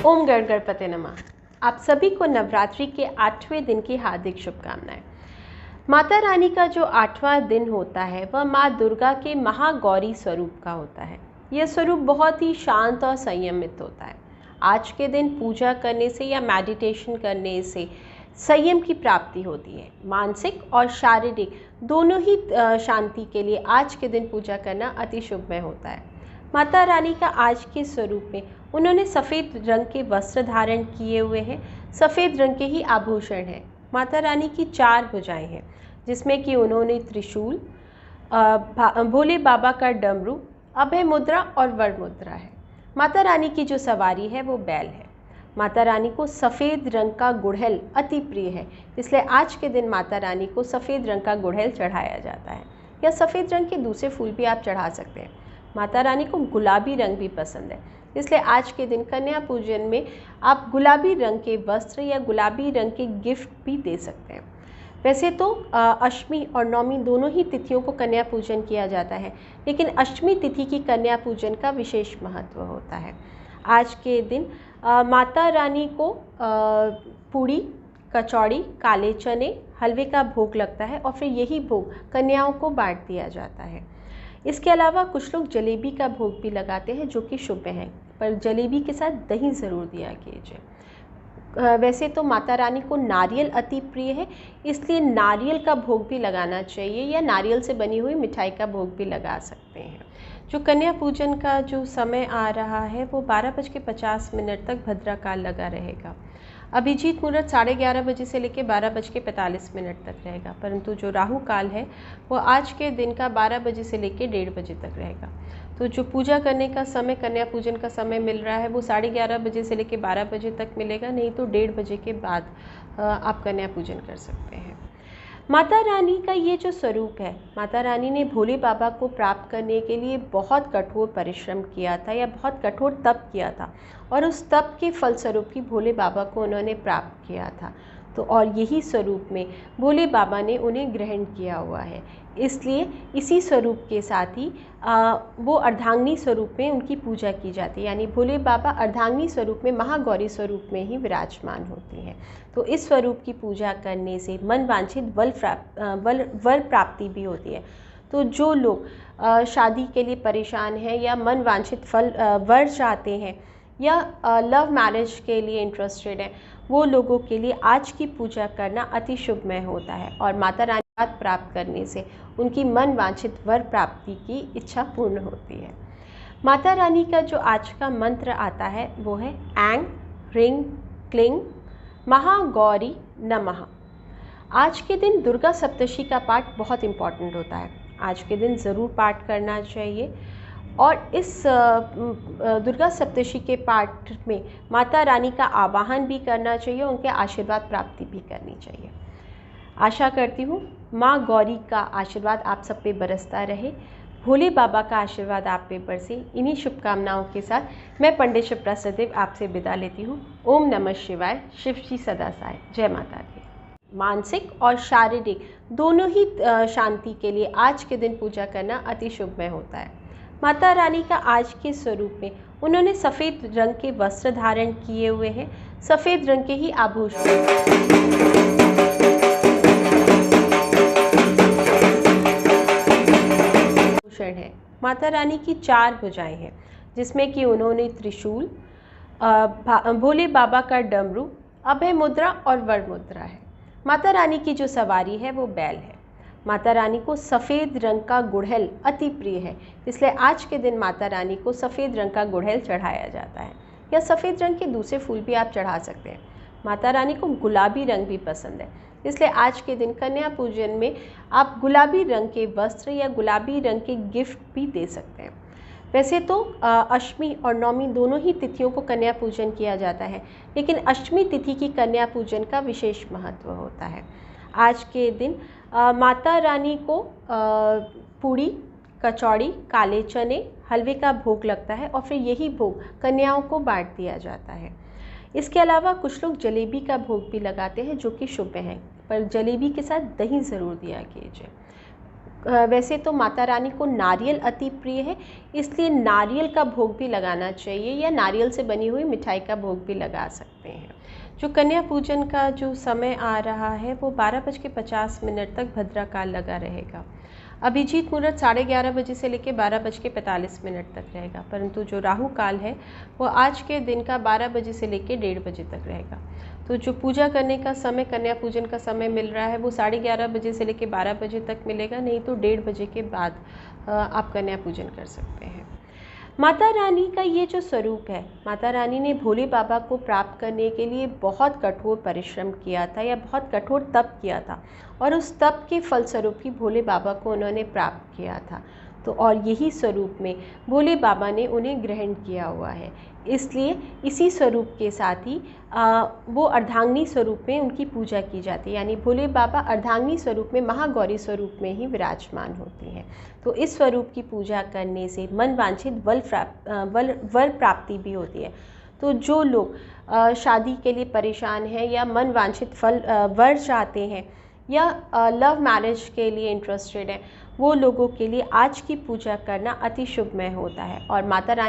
ओम गणपते नमः। आप सभी को नवरात्रि के 8वें दिन की हार्दिक शुभकामनाएं। माता रानी का जो 8वां दिन होता है वह माँ दुर्गा के महागौरी स्वरूप का होता है। यह स्वरूप बहुत ही शांत और संयमित होता है। आज के दिन पूजा करने से या मेडिटेशन करने से संयम की प्राप्ति होती है। मानसिक और शारीरिक दोनों ही शांति के लिए आज के दिन पूजा करना अति शुभमय होता है। माता रानी का आज के स्वरूप में उन्होंने सफ़ेद रंग के वस्त्र धारण किए हुए हैं, सफ़ेद रंग के ही आभूषण हैं। माता रानी की 4 भुजाएं हैं, जिसमें कि उन्होंने त्रिशूल, भोले बाबा का डमरू, अभय मुद्रा और वर मुद्रा है। माता रानी की जो सवारी है वो बैल है। माता रानी को सफ़ेद रंग का गुड़हल अति प्रिय है, इसलिए आज के दिन माता रानी को सफ़ेद रंग का गुड़हल चढ़ाया जाता है, या सफ़ेद रंग के दूसरे फूल भी आप चढ़ा सकते हैं। माता रानी को गुलाबी रंग भी पसंद है, इसलिए आज के दिन कन्या पूजन में आप गुलाबी रंग के वस्त्र या गुलाबी रंग के गिफ्ट भी दे सकते हैं। वैसे तो अष्टमी और नवमी दोनों ही तिथियों को कन्या पूजन किया जाता है, लेकिन अष्टमी तिथि की कन्या पूजन का विशेष महत्व होता है। आज के दिन माता रानी को पूड़ी, कचौड़ी, काले चने, हलवे का भोग लगता है और फिर यही भोग कन्याओं को बांट दिया जाता है। इसके अलावा कुछ लोग जलेबी का भोग भी लगाते हैं, जो कि शुभ है, पर जलेबी के साथ दही ज़रूर दिया कीजिए। वैसे तो माता रानी को नारियल अति प्रिय है, इसलिए नारियल का भोग भी लगाना चाहिए, या नारियल से बनी हुई मिठाई का भोग भी लगा सकते हैं। जो कन्या पूजन का जो समय आ रहा है वो 12:50 तक भद्राकाल लगा रहेगा। अभिजीत मुहूर्त 11:30 बजे से लेकर 12:45 तक रहेगा, परंतु जो राहु काल है वो आज के दिन का 12 बजे से लेकर 1:30 बजे तक रहेगा। तो जो पूजा करने का समय, कन्या पूजन का समय मिल रहा है वो 11:30 बजे से लेकर 12 बजे तक मिलेगा, नहीं तो 1:30 बजे के बाद आप कन्या पूजन कर सकते हैं। माता रानी का ये जो स्वरूप है, माता रानी ने भोले बाबा को प्राप्त करने के लिए बहुत कठोर परिश्रम किया था, या बहुत कठोर तप किया था, और उस तप के फलस्वरूप ही भोले बाबा को उन्होंने प्राप्त किया था। तो और यही स्वरूप में भोले बाबा ने उन्हें ग्रहण किया हुआ है, इसलिए इसी स्वरूप के साथ ही वो अर्धांगिनी स्वरूप में उनकी पूजा की जाती है। यानी भोले बाबा अर्धांगिनी स्वरूप में, महागौरी स्वरूप में ही विराजमान होती हैं। तो इस स्वरूप की पूजा करने से मन वांछित वर प्राप्ति भी होती है। तो जो लोग शादी के लिए परेशान हैं, या मन वांछित वर चाहते हैं, या लव मैरिज के लिए इंटरेस्टेड हैं, वो लोगों के लिए आज की पूजा करना अति शुभमय होता है, और माता रानी प्राप्त करने से उनकी मन वांछित वर प्राप्ति की इच्छा पूर्ण होती है। माता रानी का जो आज का मंत्र आता है वो है ऐंग ह्रीं क्लीं महागौरी नमः। आज के दिन दुर्गा सप्तशी का पाठ बहुत इम्पॉर्टेंट होता है, आज के दिन ज़रूर पाठ करना चाहिए। और इस दुर्गा सप्तशी के पाठ में माता रानी का आवाहन भी करना चाहिए, उनके आशीर्वाद प्राप्ति भी करनी चाहिए। आशा करती हूँ माँ गौरी का आशीर्वाद आप सब पे बरसता रहे, भोले बाबा का आशीर्वाद आप पे बरसे। इन्हीं शुभकामनाओं के साथ मैं पंडित शिप्रा सदेव आपसे विदा लेती हूँ। ओम नमः शिवाय। शिव जी सदा सहाय। जय माता दी। मानसिक और शारीरिक दोनों ही शांति के लिए आज के दिन पूजा करना अति शुभमय होता है। माता रानी का आज के स्वरूप में उन्होंने सफ़ेद रंग के वस्त्र धारण किए हुए हैं, सफ़ेद रंग के ही आभूषण है। माता रानी की 4 भुजाएं हैं, जिसमें कि उन्होंने त्रिशूल, भोले बाबा का डमरू, अभय मुद्रा और वर मुद्रा है। माता रानी की जो सवारी है वो बैल है। माता रानी को सफ़ेद रंग का गुड़हल अति प्रिय है, इसलिए आज के दिन माता रानी को सफ़ेद रंग का गुड़हल चढ़ाया जाता है, या सफ़ेद रंग के दूसरे फूल भी आप चढ़ा सकते हैं। माता रानी को गुलाबी रंग भी पसंद है, इसलिए आज के दिन कन्या पूजन में आप गुलाबी रंग के वस्त्र या गुलाबी रंग के गिफ्ट भी दे सकते हैं। वैसे तो अष्टमी और नवमी दोनों ही तिथियों को कन्या पूजन किया जाता है, लेकिन अष्टमी तिथि की कन्या पूजन का विशेष महत्व होता है। आज के दिन माता रानी को पूड़ी, कचौड़ी, काले चने, हलवे का भोग लगता है, और फिर यही भोग कन्याओं को बांट दिया जाता है। इसके अलावा कुछ लोग जलेबी का भोग भी लगाते हैं, जो कि शुभ है, पर जलेबी के साथ दही ज़रूर दिया कीजिए। वैसे तो माता रानी को नारियल अति प्रिय है, इसलिए नारियल का भोग भी लगाना चाहिए या नारियल से बनी हुई मिठाई का भोग भी लगा सकते हैं। जो कन्या पूजन का जो समय आ रहा है वो 12:50 तक भद्राकाल लगा रहेगा। अभिजीत मुहूर्त 11:30 बजे से लेकर 12:45 तक रहेगा, परंतु जो राहु काल है वो आज के दिन का 12 बजे से लेकर 1:30 बजे तक रहेगा। तो जो पूजा करने का समय, कन्या पूजन का समय मिल रहा है वो 11:30 बजे से लेकर 12 बजे तक मिलेगा, नहीं तो 1:30 बजे के बाद आप कन्या पूजन कर सकते हैं। माता रानी का ये जो स्वरूप है, माता रानी ने भोले बाबा को प्राप्त करने के लिए बहुत कठोर परिश्रम किया था या बहुत कठोर तप किया था, और उस तप के फलस्वरूप ही भोले बाबा को उन्होंने प्राप्त किया था। तो और यही स्वरूप में भोले बाबा ने उन्हें ग्रहण किया हुआ है, इसलिए इसी स्वरूप के साथ ही वो अर्धांगिनी स्वरूप में उनकी पूजा की जाती है, यानी भोले बाबा अर्धांगिनी स्वरूप में, महागौरी स्वरूप में ही विराजमान होती हैं। तो इस स्वरूप की पूजा करने से मन वांछित वर प्राप्ति भी होती है। तो जो लोग शादी के लिए परेशान हैं या मन वांछित वर चाहते हैं या लव मैरिज के लिए इंटरेस्टेड हैं, वो लोगों के लिए आज की पूजा करना अति शुभमय होता है। और माता रानी